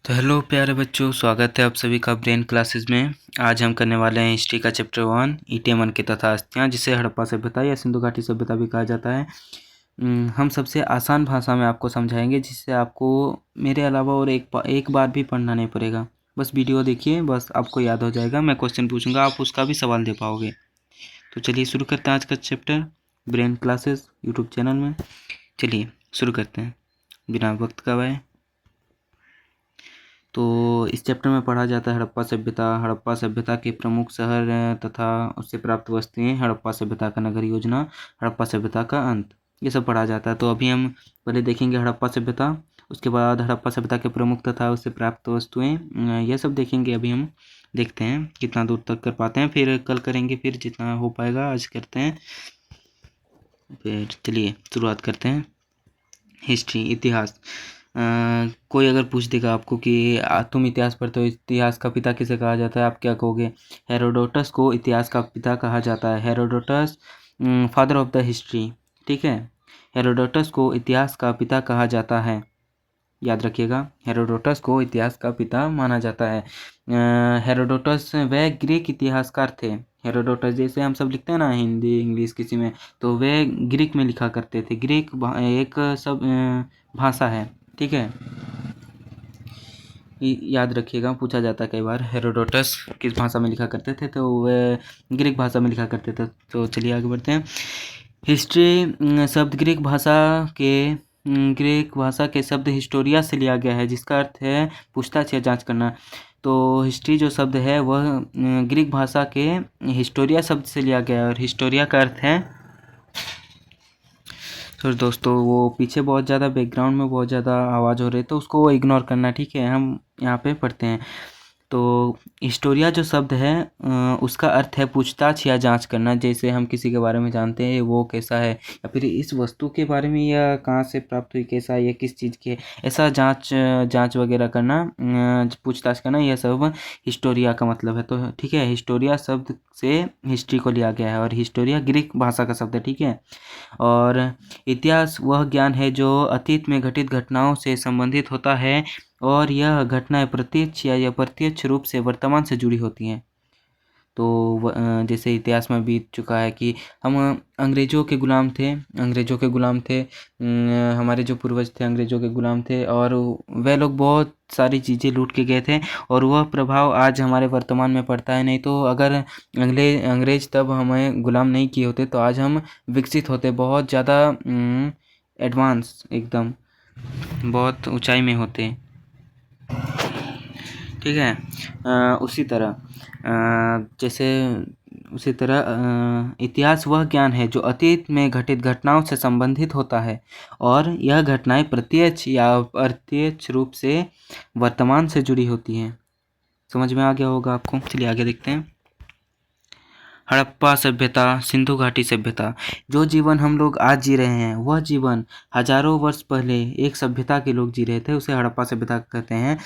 तो हेलो प्यारे बच्चों, स्वागत है आप सभी का ब्रेन क्लासेस में। आज हम करने वाले हैं हिस्ट्री का चैप्टर 1 ईटेमन के तथा अस्थियाँ, जिसे हड़प्पा सभ्यता या सिंधु घाटी सभ्यता भी कहा जाता है। हम सबसे आसान भाषा में आपको समझाएंगे, जिससे आपको मेरे अलावा और एक बार भी पढ़ना नहीं पड़ेगा। बस वीडियो देखिए, बस आपको याद हो जाएगा। मैं क्वेश्चन पूछूंगा, आप उसका भी सवाल दे पाओगे। तो चलिए शुरू करते हैं आज का chapter brain classes YouTube channel में। चलिए शुरू करते हैं बिना वक्त गवाए। तो इस चैप्टर में पढ़ा जाता है हड़प्पा सभ्यता के प्रमुख शहर तथा उससे प्राप्त वस्तुएं, हड़प्पा सभ्यता का नगर योजना, हड़प्पा सभ्यता का अंत, ये सब पढ़ा जाता है। तो अभी हम पहले देखेंगे हड़प्पा सभ्यता, उसके बाद हड़प्पा सभ्यता के प्रमुख तथा उससे प्राप्त वस्तुएं, यह सब देखेंगे। अभी हम देखते हैं कितना दूर तक कर पाते हैं, फिर कल करेंगे, फिर जितना हो पाएगा आज करते हैं। फिर चलिए शुरुआत करते हैं। हिस्ट्री, इतिहास। कोई अगर पूछ देगा आपको कि तुम इतिहास पढ़ते हो, इतिहास का पिता किसे कहा जाता है, आप क्या कहोगे? हेरोडोटस को इतिहास का पिता कहा जाता है। Herodotus father of the history, ठीक है। हेरोडोटस को इतिहास का पिता कहा जाता है, याद रखिएगा। हेरोडोटस को इतिहास का पिता माना जाता है। हेरोडोटस वह ग्रीक इतिहासकार थे। हेरोडोटस जैसे हम सब लिखते हैं ना हिंदी इंग्लिश किसी में, तो वे ग्रीक में लिखा करते थे। ग्रीक एक सब भाषा है, ठीक है। याद रखिएगा, पूछा जाता है कई बार हेरोडोटस किस भाषा में लिखा करते थे, तो वे ग्रीक भाषा में लिखा करते थे। तो चलिए आगे बढ़ते हैं। हिस्ट्री शब्द ग्रीक भाषा के शब्द हिस्टोरिया से लिया गया है, जिसका अर्थ है पूछताछ या जांच करना। तो हिस्ट्री जो शब्द है वह ग्रीक भाषा के हिस्टोरिया शब्द से लिया गया है, और हिस्टोरिया का अर्थ है। तो दोस्तों वो पीछे बहुत ज़्यादा बैकग्राउंड में बहुत ज़्यादा आवाज़ हो रही है, तो उसको इग्नोर करना, ठीक है। हम यहाँ पे पढ़ते हैं। तो हिस्टोरिया जो शब्द है उसका अर्थ है पूछताछ या जांच करना। जैसे हम किसी के बारे में जानते हैं वो कैसा है, या फिर इस वस्तु के बारे में, या कहाँ से प्राप्त हुई, कैसा है, या किस चीज़ की है, ऐसा जांच वगैरह करना, पूछताछ करना, यह सब हिस्टोरिया का मतलब है। तो ठीक है, हिस्टोरिया शब्द से हिस्ट्री को लिया गया है, और हिस्टोरिया ग्रीक भाषा का शब्द है, ठीक है। और इतिहास वह ज्ञान है जो अतीत में घटित घटनाओं से संबंधित होता है, और यह घटनाएं प्रत्यक्ष या अप्रत्यक्ष रूप से वर्तमान से जुड़ी होती हैं। तो जैसे इतिहास में बीत चुका है कि हम अंग्रेज़ों के ग़ुलाम थे। हमारे जो पूर्वज थे अंग्रेज़ों के ग़ुलाम थे, और वह लोग बहुत सारी चीज़ें लूट के गए थे, और वह प्रभाव आज हमारे वर्तमान में पड़ता है। नहीं तो अगर अंग्रेज़ तब हमें ग़ुलाम नहीं किए होते, तो आज हम विकसित होते, बहुत ज़्यादा एडवांस, एकदम बहुत ऊंचाई में होते, ठीक है। उसी तरह इतिहास वह ज्ञान है जो अतीत में घटित घटनाओं से संबंधित होता है, और यह घटनाएं प्रत्यक्ष या अप्रत्यक्ष रूप से वर्तमान से जुड़ी होती हैं। समझ में आ गया होगा आपको। चलिए आगे देखते हैं। हड़प्पा सभ्यता, सिंधु घाटी सभ्यता। जो जीवन हम लोग आज जी रहे हैं, वह जीवन हजारों वर्ष पहले एक सभ्यता के लोग जी रहे थे, उसे हड़प्पा सभ्यता कहते हैं।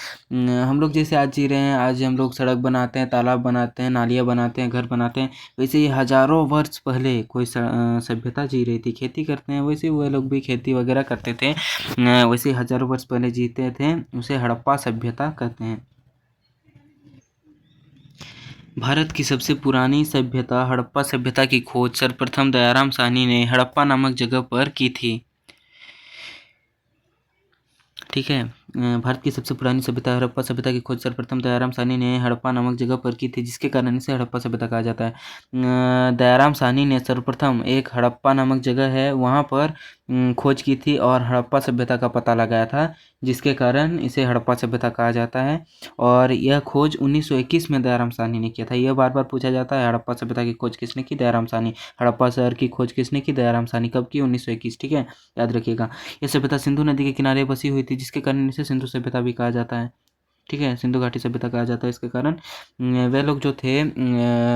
हम लोग जैसे आज जी रहे हैं, आज हम लोग सड़क बनाते हैं, तालाब बनाते हैं, नालियाँ बनाते हैं, घर बनाते हैं, वैसे ही हजारों वर्ष पहले कोई सभ्यता जी रही थी। खेती करते हैं, वैसे वह लोग भी खेती वगैरह करते थे, वैसे हजारों वर्ष पहले जीते थे, उसे हड़प्पा सभ्यता कहते हैं। भारत की सबसे पुरानी सभ्यता हड़प्पा सभ्यता की खोज सर्वप्रथम दयाराम साहनी ने हड़प्पा नामक जगह पर की थी, ठीक है। भारत की सबसे पुरानी सभ्यता हड़प्पा सभ्यता की खोज सर्वप्रथम दयाराम साहनी ने हड़प्पा नामक जगह पर की थी, जिसके कारण इसे हड़प्पा सभ्यता कहा जाता है। दयाराम साहनी ने सर्वप्रथम एक हड़प्पा नामक जगह है वहाँ पर खोज की थी, और हड़प्पा सभ्यता का पता लगाया था, जिसके कारण इसे हड़प्पा सभ्यता कहा जाता है। और यह खोज 1921 में दयाराम साहनी ने किया था। यह बार बार पूछा जाता है, हड़प्पा सभ्यता की खोज किसने की? दयाराम साहनी। हड़प्पा शहर की खोज किसने की? दयाराम साहनी। कब की? 1921, ठीक है, याद रखिएगा। यह सभ्यता सिंधु नदी के किनारे बसी हुई थी, जिसके कारण इसे सिंधु सभ्यता भी कहा जाता है, ठीक है। सिंधु घाटी सभ्यता कहा जाता है इसके कारण वे लोग जो थे,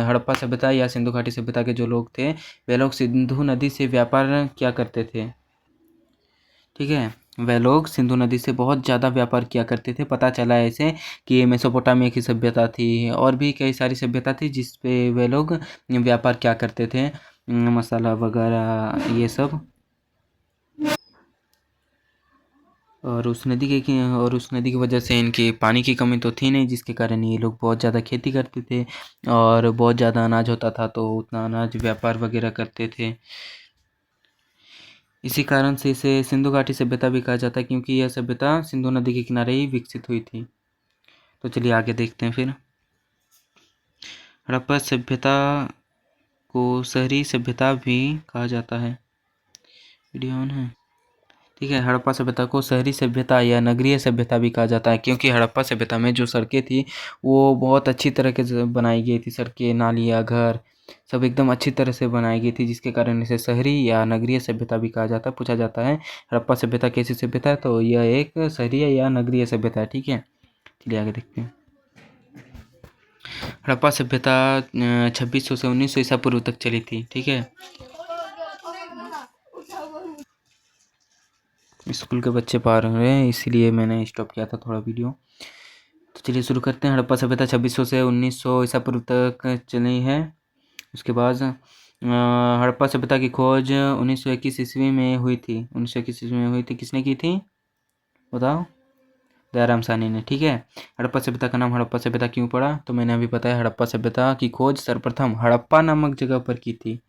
हड़प्पा सभ्यता या सिंधु घाटी सभ्यता के जो लोग थे, वे लोग सिंधु नदी से व्यापार क्या करते थे, ठीक है। वे लोग सिंधु नदी से बहुत ज़्यादा व्यापार किया करते थे। पता चला ऐसे कि मेसोपोटामिया की सभ्यता थी, और भी कई सारी सभ्यता थी जिस पे वे लोग व्यापार क्या करते थे, मसाला वगैरह ये सब। और उस नदी की वजह से इनकी पानी की कमी तो थी नहीं, जिसके कारण ये लोग बहुत ज़्यादा खेती करते थे और बहुत ज़्यादा अनाज होता था तो उतना अनाज व्यापार वगैरह करते थे। इसी कारण से इसे सिंधु घाटी सभ्यता भी कहा जाता है, क्योंकि यह सभ्यता सिंधु नदी के किनारे ही विकसित हुई थी। तो चलिए आगे देखते हैं फिर। हड़प्पा सभ्यता को शहरी सभ्यता भी कहा जाता है। वीडियो ऑन है, ठीक है। हड़प्पा सभ्यता को शहरी सभ्यता या नगरीय सभ्यता भी कहा जाता है, क्योंकि हड़प्पा सभ्यता में जो सड़कें थी वो बहुत अच्छी तरह के बनाई गई थी। सड़कें, नालियाँ, घर सब एकदम अच्छी तरह से बनाई गई थी, जिसके कारण इसे शहरी या नगरीय सभ्यता भी कहा जाता है। पूछा जाता है हड़प्पा सभ्यता कैसी सभ्यता है, तो यह एक शहरी या नगरीय सभ्यता है, ठीक है। चलिए आगे देखते हैं। हड़प्पा सभ्यता 2600 से 1900 ईसा पूर्व तक चली थी, ठीक है। स्कूल के बच्चे पढ़ रहे हैं इसलिए मैंने स्टॉप किया था थोड़ा वीडियो। तो चलिए शुरू करते हैं। हड़प्पा सभ्यता 2600 से 1900 ईसा पूर्व तक चली है। उसके बाद हड़प्पा सभ्यता की खोज 1921 ईस्वी में हुई थी। 1921 ईस्वी में हुई थी। किसने की थी बताओ? दयाराम साहनी ने, ठीक है। हड़प्पा सभ्यता का नाम हड़प्पा सभ्यता क्यों पड़ा, तो मैंने अभी बताया। हड़प्पा सभ्यता की खोज सर्वप्रथम हड़प्पा नामक जगह पर की थी।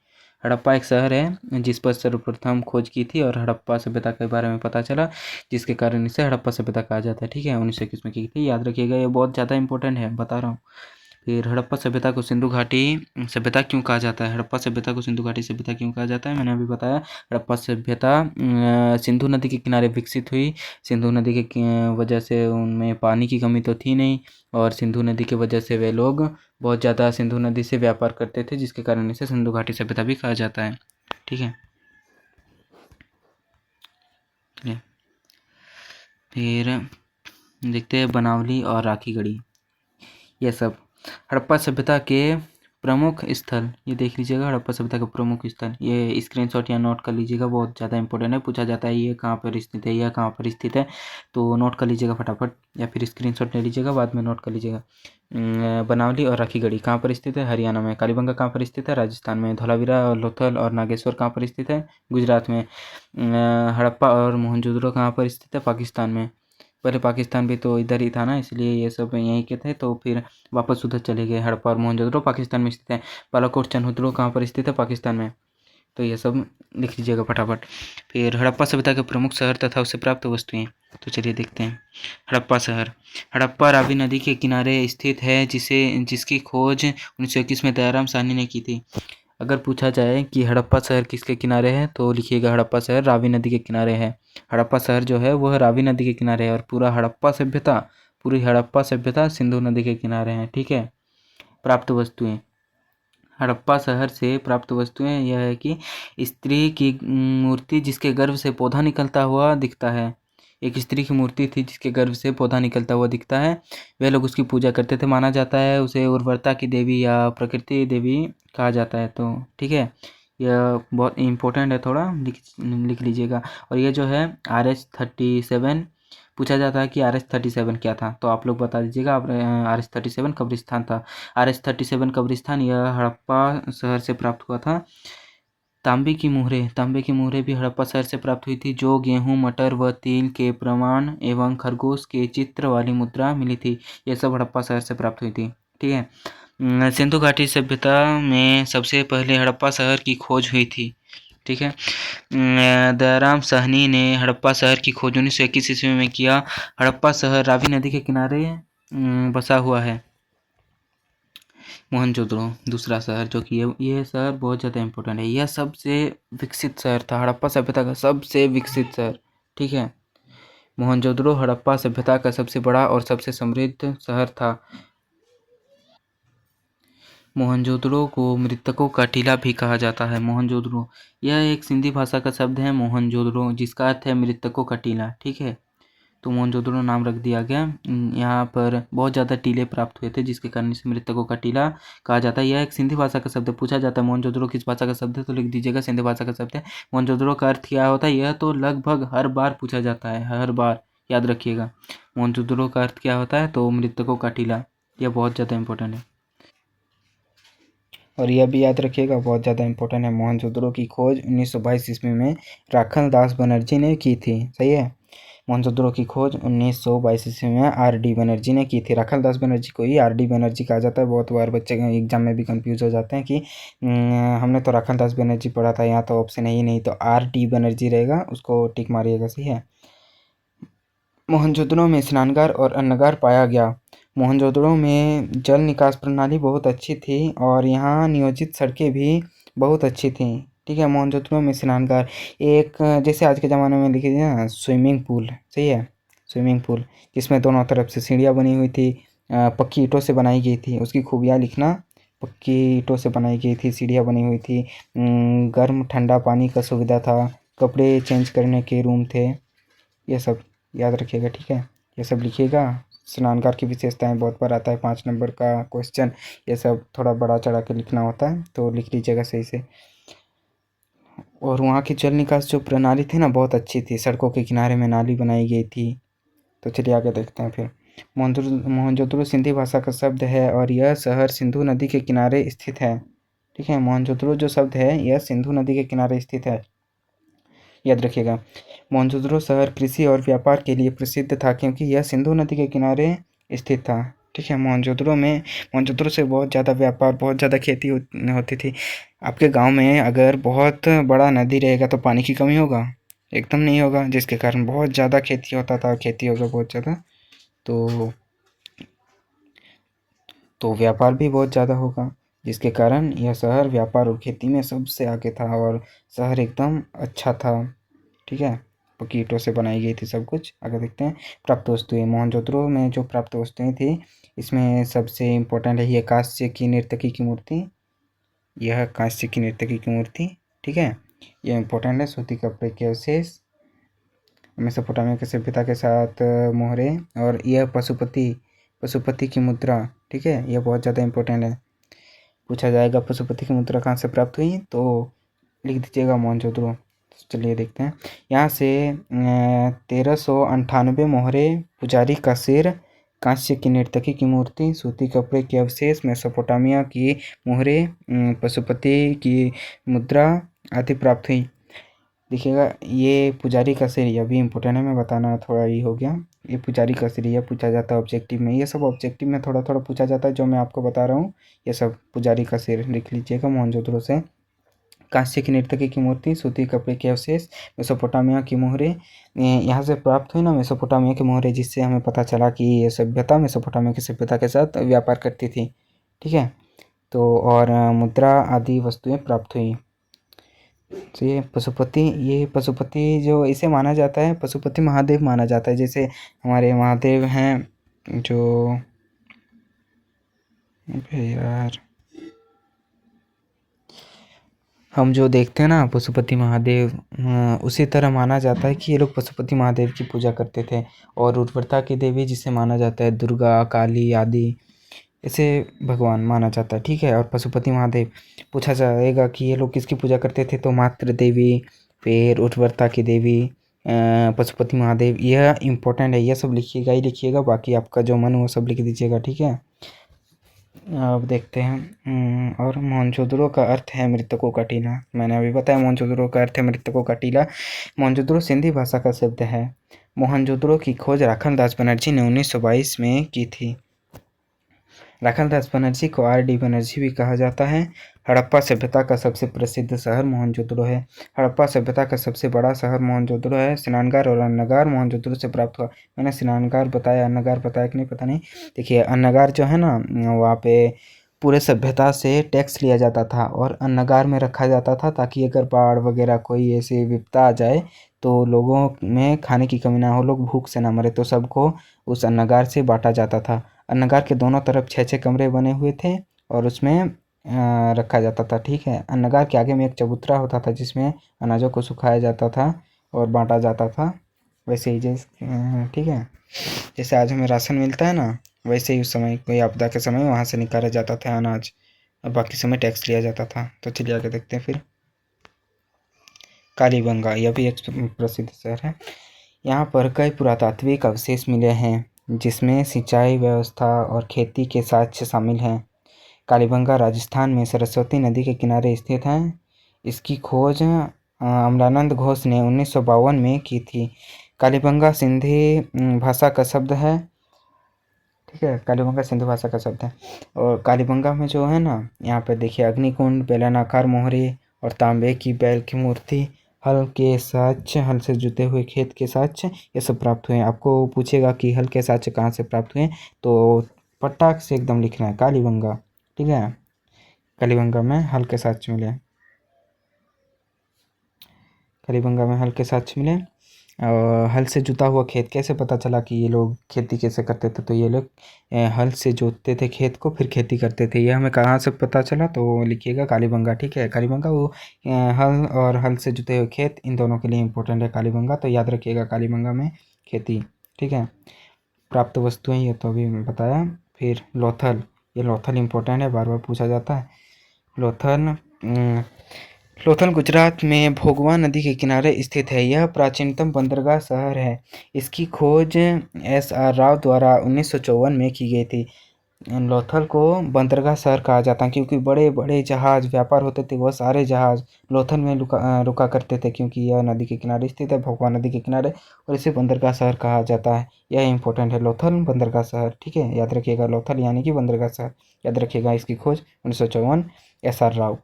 हड़प्पा एक शहर है जिस पर सर्वप्रथम खोज की थी और हड़प्पा सभ्यता के बारे में पता चला, जिसके कारण इसे हड़प्पा सभ्यता कहा जाता है, ठीक है। 1921 में की थी, याद रखिएगा, ये बहुत ज़्यादा इंपॉर्टेंट है, बता रहा हूँ। फिर हड़प्पा सभ्यता को सिंधु घाटी सभ्यता क्यों कहा जाता है? हड़प्पा सभ्यता को सिंधु घाटी सभ्यता क्यों कहा जाता है, मैंने अभी बताया। हड़प्पा सभ्यता सिंधु नदी के किनारे विकसित हुई। सिंधु नदी के वजह से उनमें पानी की कमी तो थी नहीं, और सिंधु नदी की वजह से वे लोग बहुत ज़्यादा सिंधु नदी से व्यापार करते थे, जिसके कारण इसे सिंधु घाटी सभ्यता भी कहा जाता है, ठीक है। फिर देखते हैं बनावली और राखी गढ़ी, ये सब हड़प्पा सभ्यता के प्रमुख स्थल। ये देख लीजिएगा, हड़प्पा सभ्यता का प्रमुख स्थल, ये स्क्रीनशॉट या नोट कर लीजिएगा, बहुत ज़्यादा इंपॉर्टेंट है। पूछा जाता है ये कहाँ पर स्थित है, यह कहाँ पर स्थित है, तो नोट कर लीजिएगा फटाफट, या फिर स्क्रीनशॉट ले लीजिएगा, बाद में नोट कर लीजिएगा। बनावली और राखीगढ़ी कहाँ पर स्थित है? हरियाणा में। कालीबंगा कहाँ पर स्थित है? राजस्थान में। धौलावीरा और लोथल और नागेश्वर कहाँ पर स्थित है? गुजरात में। हड़प्पा और मोहनजोदड़ो कहाँ पर स्थित है? पाकिस्तान में। पहले पाकिस्तान भी तो इधर ही था ना, इसलिए ये सब यहीं के थे, तो फिर वापस उधर चले गए। हड़प्पा और मोहनजोदड़ो पाकिस्तान में स्थित है। बालाकोट चनहुतड़ो कहाँ पर स्थित है? पाकिस्तान में। तो ये सब लिख लीजिएगा फटाफट। फिर हड़प्पा सभ्यता के प्रमुख शहर तथा उससे प्राप्त वस्तुएं, तो चलिए देखते हैं। हड़प्पा शहर, हड़प्पा रावी नदी के किनारे स्थित है, जिसकी खोज 1921 में दयाराम साहनी ने की थी। अगर पूछा जाए कि हड़प्पा शहर किसके किनारे है, तो लिखिएगा हड़प्पा शहर रावी नदी के किनारे है। हड़प्पा शहर जो है वह रावी नदी के किनारे है, और पूरी हड़प्पा सभ्यता सिंधु नदी के किनारे है, ठीक है। प्राप्त वस्तुएं, हड़प्पा शहर से प्राप्त वस्तुएं यह है कि स्त्री की मूर्ति जिसके गर्भ से पौधा निकलता हुआ दिखता है। एक स्त्री की मूर्ति थी जिसके गर्भ से पौधा निकलता हुआ दिखता है, वे लोग उसकी पूजा करते थे। माना जाता है उसे उर्वरता की देवी या प्रकृति देवी कहा जाता है, तो ठीक है। यह बहुत इम्पोर्टेंट है, थोड़ा लिख लीजिएगा। और ये जो है RH37, पूछा जाता है कि RH37 क्या था, तो आप लोग बता दीजिएगा। RH37 कब्रिस्तान था। RH37 कब्रिस्तान यह हड़प्पा शहर से प्राप्त हुआ था। तांबे की मुहरें भी हड़प्पा शहर से प्राप्त हुई थी, जो गेहूं, मटर व तिल के प्रमाण एवं खरगोश के चित्र वाली मुद्रा मिली थी। यह सब हड़प्पा शहर से प्राप्त हुई थी, ठीक है। सिंधु घाटी सभ्यता में सबसे पहले हड़प्पा शहर की खोज हुई थी, ठीक है। दयाराम साहनी ने हड़प्पा शहर की खोज 1921 ईस्वी में किया। हड़प्पा शहर रावी नदी के किनारे बसा हुआ है। मोहनजोदड़ो दूसरा शहर, जो कि ये शहर बहुत ज़्यादा इंपॉर्टेंट है। यह सबसे विकसित शहर था, हड़प्पा सभ्यता का सबसे विकसित शहर, ठीक है। मोहनजोदड़ो हड़प्पा सभ्यता का सबसे बड़ा और सबसे समृद्ध शहर था। मोहनजोदड़ो को मृतकों का टीला भी कहा जाता है। मोहनजोदड़ो यह एक सिंधी भाषा का शब्द है, मोहनजोदड़ो, जिसका अर्थ है मृतकों का टीला, ठीक है। तो मोहनजोदड़ो नाम रख दिया गया। यहाँ पर बहुत ज़्यादा टीले प्राप्त हुए थे, जिसके कारण इसे मृतकों का टीला कहा जाता है। यह एक सिंधी भाषा का शब्द है। पूछा जाता है मोहनजोदड़ो किस भाषा का शब्द है, तो लिख दीजिएगा सिंधी भाषा का शब्द है। मोहनजोदड़ो का अर्थ क्या होता है, यह तो लगभग हर बार पूछा जाता है, हर बार, याद रखिएगा। मोहनजोदड़ो का अर्थ क्या होता है, तो मृतकों का टीला। यह बहुत ज़्यादा इंपॉर्टेंट है, और यह भी याद रखिएगा, बहुत ज़्यादा इंपॉर्टेंट है। मोहनजोदड़ो की खोज 1922 ईस्वी में राखल दास बनर्जी ने की थी, सही है। मोहनजोदड़ो की खोज 1922 ईस्वी में R.D. बनर्जी ने की थी। राखालदास बनर्जी को ही R.D. बनर्जी कहा जाता है। बहुत बार बच्चे एग्जाम में भी कंफ्यूज हो जाते हैं कि हमने तो राखालदास बनर्जी पढ़ा था, यहाँ तो ऑप्शन है ही नहीं, तो R.D. बनर्जी रहेगा, उसको टिक मारिएगा। सही है। मोहनजोदड़ो में स्नानगार और अन्नगार पाया गया। मोहनजोदड़ो में जल निकास प्रणाली बहुत अच्छी थी और यहाँ नियोजित सड़कें भी बहुत अच्छी थी। ठीक है। मोहनजोदड़ो में स्नानगार, एक जैसे आज के ज़माने में लिखी थी ना स्विमिंग पूल। सही है। स्विमिंग पूल जिसमें दोनों तरफ से सीढ़ियाँ बनी हुई थी, पक्की ईंटों से बनाई गई थी। उसकी खूबियाँ लिखना। पक्की ईंटों से बनाई गई थी, सीढ़ियाँ बनी हुई थी, गर्म ठंडा पानी का सुविधा था, कपड़े चेंज करने के रूम थे। ये सब याद रखिएगा। ठीक है। ये सब लिखिएगा। स्नानगार की विशेषताएं बहुत बार आता है 5 नंबर का क्वेश्चन। ये सब थोड़ा बड़ा चढ़ा के लिखना होता है, तो लिख लीजिएगा सही से। और वहाँ की जल निकास जो प्रणाली थी ना बहुत अच्छी थी। सड़कों के किनारे में नाली बनाई गई थी। तो चलिए आगे देखते हैं फिर। मोहनजोदड़ो सिंधी भाषा का शब्द है और यह शहर सिंधु नदी के किनारे स्थित है। ठीक है। मोहनजोदड़ो जो शब्द है यह सिंधु नदी के किनारे स्थित है, याद रखिएगा। मोहनजोदड़ो शहर कृषि और व्यापार के लिए प्रसिद्ध था क्योंकि यह सिंधु नदी के किनारे स्थित था। ठीक है। मोहनजोदड़ो से बहुत ज़्यादा व्यापार, बहुत ज़्यादा खेती होती थी। आपके गांव में अगर बहुत बड़ा नदी रहेगा तो पानी की कमी होगा? एकदम नहीं होगा, जिसके कारण बहुत ज़्यादा खेती होता था। खेती होगा बहुत ज़्यादा तो व्यापार भी बहुत ज़्यादा होगा, जिसके कारण यह शहर व्यापार और खेती में सबसे आगे था और शहर एकदम अच्छा था। ठीक है। पक्की ईंटों से बनाई गई थी सब कुछ। आगे देखते हैं। प्राप्त वस्तुएं। मोहनजोदड़ो में जो प्राप्त वस्तुएं थी इसमें सबसे इम्पोर्टेंट है ये कांस्य की नर्तकी की मूर्ति। यह कांस्य की नर्तकी की मूर्ति। ठीक है। यह इम्पोर्टेंट है। सूती कपड़े के अवशेष, मेसोपोटामिया की सभ्यता के साथ मोहरे, और यह पशुपति की मुद्रा। ठीक है। यह बहुत ज़्यादा इम्पोर्टेंट है, पूछा जाएगा पशुपति की मुद्रा कहाँ से प्राप्त हुई, तो लिख दीजिएगा मोहनजोदड़ो। चलिए देखते हैं। यहाँ से 1398 मोहरे, पुजारी का सिर, कांस्य की नर्तकी की मूर्ति, सूती कपड़े के अवशेष, मेसोपोटामिया की मोहरे, पशुपति की मुद्रा आदि प्राप्त हुई। देखिएगा ये पुजारी का सिर, यह भी इम्पोर्टेंट है, मैं बताना थोड़ा ही हो गया। ये पुजारी का सिर, यह पूछा जाता है ऑब्जेक्टिव में। ये सब ऑब्जेक्टिव में थोड़ा थोड़ा पूछा जाता है जो मैं आपको बता रहा हूँ। ये सब पुजारी का सिर लिख लीजिएगा मोहनजोदड़ो से। कांस्य की नर्तकी की मूर्ति, सूती कपड़े के अवशेष, मेसोपोटामिया की मोहरे, यहाँ से प्राप्त हुई ना मेसोपोटामिया की मोहरे, जिससे हमें पता चला कि ये सभ्यता मेसोपोटामिया की सभ्यता के साथ व्यापार करती थी। ठीक है। तो और मुद्रा आदि वस्तुएं प्राप्त हुई। तो ये पशुपति जो इसे माना जाता है, पशुपति महादेव माना जाता है। जैसे हमारे महादेव हैं जो यार हम जो देखते हैं ना पशुपति महादेव, उसी तरह माना जाता है कि ये लोग पशुपति महादेव की पूजा करते थे। और उर्वरता की देवी जिसे माना जाता है दुर्गा, काली आदि, इसे भगवान माना जाता है। ठीक है। और पशुपति महादेव पूछा जाएगा कि ये लोग किसकी पूजा करते थे, तो मातृ देवी, फिर उर्वरता की देवी, पशुपति महादेव, यह इम्पोर्टेंट है। यह सब लिखिएगा ही लिखिएगा, बाकी आपका जो मन हो सब लिख दीजिएगा। ठीक है। अब देखते हैं। और मोहनजोदड़ो का अर्थ है मृतकों का टीला। मैंने अभी बताया मोहनजोदड़ो का अर्थ है मृतकों का टीला। मोहनजोदड़ो सिंधी भाषा का शब्द है। मोहनजोदड़ो की खोज राखालदास बनर्जी ने 1922 में की थी। राखालदास बनर्जी को R.D. बनर्जी भी कहा जाता है। हड़प्पा सभ्यता का सबसे प्रसिद्ध शहर मोहनजोदड़ो है। हड़प्पा सभ्यता का सबसे बड़ा शहर मोहनजोदड़ो है। स्नानगार और अन्नगार मोहनजोदड़ो से प्राप्त हुआ। मैंने स्नानगार बताया, अन्नगार बताया कि नहीं पता नहीं। देखिए अन्नगार जो है ना, वहाँ पे पूरे सभ्यता से टैक्स लिया जाता था और अन्नगार में रखा जाता था ताकि अगर बाढ़ वगैरह कोई ऐसी विपदा आ जाए तो लोगों में खाने की कमी ना हो, लोग भूख से ना मरे, तो सबको उस अन्नगार से बांटा जाता था। अन्नगार के दोनों तरफ 6-6 कमरे बने हुए थे और उसमें रखा जाता था। ठीक है। अन्नगार के आगे में एक चबूतरा होता था जिसमें अनाजों को सुखाया जाता था और बांटा जाता था। वैसे ही जैसे ठीक है, जैसे आज हमें राशन मिलता है ना, वैसे ही उस समय कोई आपदा के समय वहाँ से निकाला जाता था अनाज और बाकी समय टैक्स लिया जाता था। तो चलिए आगे देखते हैं फिर। कालीबंगा, यह भी एक प्रसिद्ध शहर है। यहाँ पर कई पुरातात्विक अवशेष मिले हैं जिसमें सिंचाई व्यवस्था और खेती के साक्ष्य शामिल हैं। कालीबंगा राजस्थान में सरस्वती नदी के किनारे स्थित है। इसकी खोज अमलानंद घोष ने 1952 में की थी। कालीबंगा सिंधी भाषा का शब्द है, ठीक है। कालीबंगा सिंधु भाषा का शब्द है। और कालीबंगा में जो है ना, यहाँ पे देखिए अग्निकुंड, बेलनाकार मोहरे और तांबे की बैल की मूर्ति, हल के साक्ष्य, हल से जुते हुए खेत के साक्ष्य, ये सब प्राप्त हुए हैं। आपको पूछेगा कि हल के साक्ष्य कहाँ से प्राप्त हुए, तो पटाख से एकदम लिखना है कालीबंगा, ठीक है। कालीबंगा में हल के साक्ष्य मिले, कालीबंगा में हल के साक्ष्य मिले। और हल से जुता हुआ खेत, कैसे पता चला कि ये लोग खेती कैसे करते थे, तो ये लोग हल से जोतते थे खेत को, फिर खेती करते थे। ये हमें कहाँ से पता चला, तो लिखिएगा कालीबंगा, ठीक है। कालीबंगा वो हल और हल से जुते हुए खेत, इन दोनों के लिए इम्पोर्टेंट है कालीबंगा, तो याद रखिएगा कालीबंगा में खेती, ठीक है। प्राप्त वस्तुएं ये तो अभी बताया। फिर लोथल, ये लोथल इम्पोर्टेंट है, बार बार पूछा जाता है। लोथल लोथल गुजरात में भोगवा नदी के किनारे स्थित है। यह प्राचीनतम बंदरगाह शहर है। इसकी खोज SR राव द्वारा 1954 में की गई थी। लोथल को बंदरगाह शहर कहा जाता है क्योंकि बड़े बड़े जहाज व्यापार होते थे, वह सारे जहाज लोथल में रुका करते थे, क्योंकि यह नदी के किनारे स्थित है, भोगवा नदी के किनारे, और इसे बंदरगाह शहर कहा जाता है। यह इंपॉर्टेंट है, लोथल बंदरगाह शहर, ठीक है। याद रखिएगा लोथल यानी कि बंदरगाह शहर, याद रखिएगा। इसकी खोज 1954 SR राव।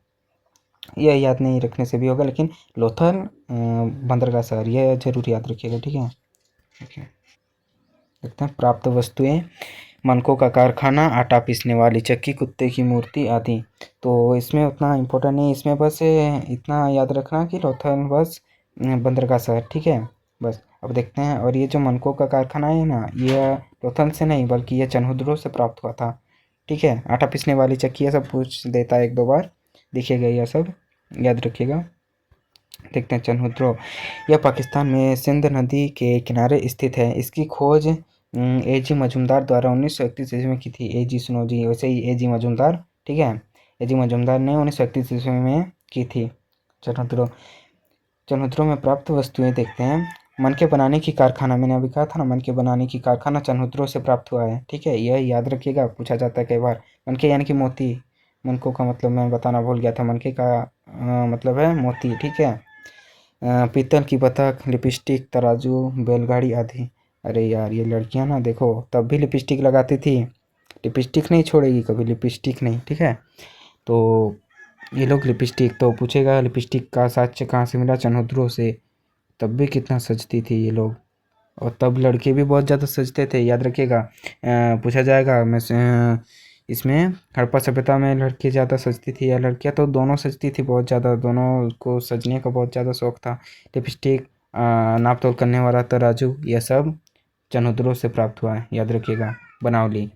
यह याद नहीं रखने से भी होगा, लेकिन लोथल बंदरगाह शहर, यह जरूर याद रखिएगा, ठीक है। देखते हैं प्राप्त वस्तुएं, मनकों का कारखाना, आटा पीसने वाली चक्की, कुत्ते की मूर्ति आदि। तो इसमें उतना इम्पोर्टेंट नहीं, इसमें बस इतना याद रखना कि लोथल बस बंदरगाह शहर, ठीक है, बस। अब देखते हैं, और ये जो मनकों का कारखाना है ना, यह लोथल से नहीं बल्कि यह चनहुद्रो से प्राप्त हुआ था, ठीक है। आटा पीसने वाली चक्की, ये सब पूछ देता है एक दो बार, देखिएगा यह सब याद रखिएगा। देखते हैं चनहुद्रो, यह पाकिस्तान में सिंध नदी के किनारे स्थित है। इसकी खोज AG मजूमदार द्वारा 1931 ईस्वी में की थी। AG सुनो जी, वैसे ही AG मजूमदार, ठीक है। AG मजूमदार ने 1931 ईस्वी में की थी चनहुद्रो। चनहुद्रो में प्राप्त वस्तुएं देखते हैं। मनके बनाने की कारखाना, मैंने अभी कहा था ना, मनके बनाने की कारखाना चनहुद्रो से प्राप्त हुआ है, ठीक है। यह याद रखिएगा, पूछा जाता है कई बार। मनके यानी कि मोती, मनकों का मतलब मैं बताना भूल गया था, मनके का मतलब है मोती, ठीक है। पीतल की बतख, लिपस्टिक, तराजू, बैलगाड़ी आदि। अरे यार, ये लड़कियां ना देखो तब भी लिपस्टिक लगाती थी, लिपस्टिक नहीं छोड़ेगी कभी, लिपस्टिक नहीं, ठीक है। तो ये लोग लिपस्टिक, तो पूछेगा लिपस्टिक का साक्ष्य कहाँ से मिला, चनहुद्रो से। तब भी कितना सजती थी ये लोग, और तब लड़के भी बहुत ज़्यादा सजते थे, याद रखिएगा। पूछा जाएगा मैं इसमें हड़प्पा सभ्यता में लड़की ज़्यादा सजती थी या लड़कियां, तो दोनों सजती थी बहुत ज़्यादा, दोनों को सजने का बहुत ज़्यादा शौक था। लिपस्टिक, नाप तोल करने वाला तराजू, यह सब चनहुद्रो से प्राप्त हुआ है, याद रखिएगा। बनावली,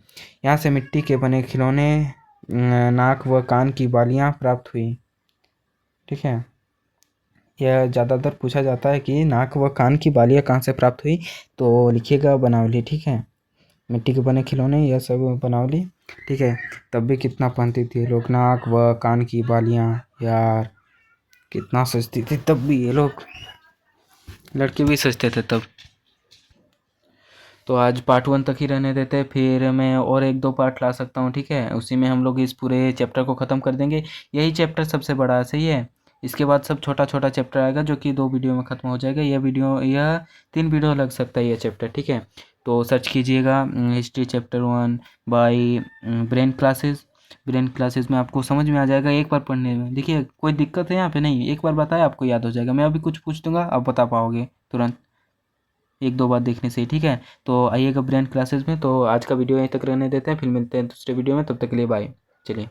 यहाँ से मिट्टी के बने खिलौने, नाक व कान की बालियाँ प्राप्त हुई, ठीक है। यह ज़्यादातर पूछा जाता है कि नाक व कान की बालियाँ कहाँ से प्राप्त हुई, तो लिखिएगा बनावली, ठीक है। मिट्टी के बने खिलौने, यह सब बनावली, ठीक है। तब भी कितना पहनती थी लोग, नाक व कान की बालियाँ, यार कितना सजती थी तब भी ये लोग, लड़के भी सजते थे तब। तो आज पार्ट 1 तक ही रहने देते, फिर मैं और एक दो पार्ट ला सकता हूँ, ठीक है। उसी में हम लोग इस पूरे चैप्टर को ख़त्म कर देंगे। यही चैप्टर सबसे बड़ा है, सही है। इसके बाद सब छोटा छोटा चैप्टर आएगा जो कि 2 वीडियो में ख़त्म हो जाएगा। यह 3 वीडियो लग सकता है ये चैप्टर, ठीक है। तो सर्च कीजिएगा history chapter 1 by brain classes. Brain classes में आपको समझ में आ जाएगा एक बार पढ़ने में। देखिए कोई दिक्कत है यहाँ पे नहीं, एक बार बताया आपको याद हो जाएगा। मैं अभी कुछ पूछ दूंगा, आप बता पाओगे तुरंत, एक दो बार देखने से ही, ठीक है। तो आइएगा ब्रेन क्लासेस में। तो आज का वीडियो यहीं तक रहने देते हैं, फिर मिलते हैं दूसरे वीडियो में, तब तक के लिए बाय। चलिए।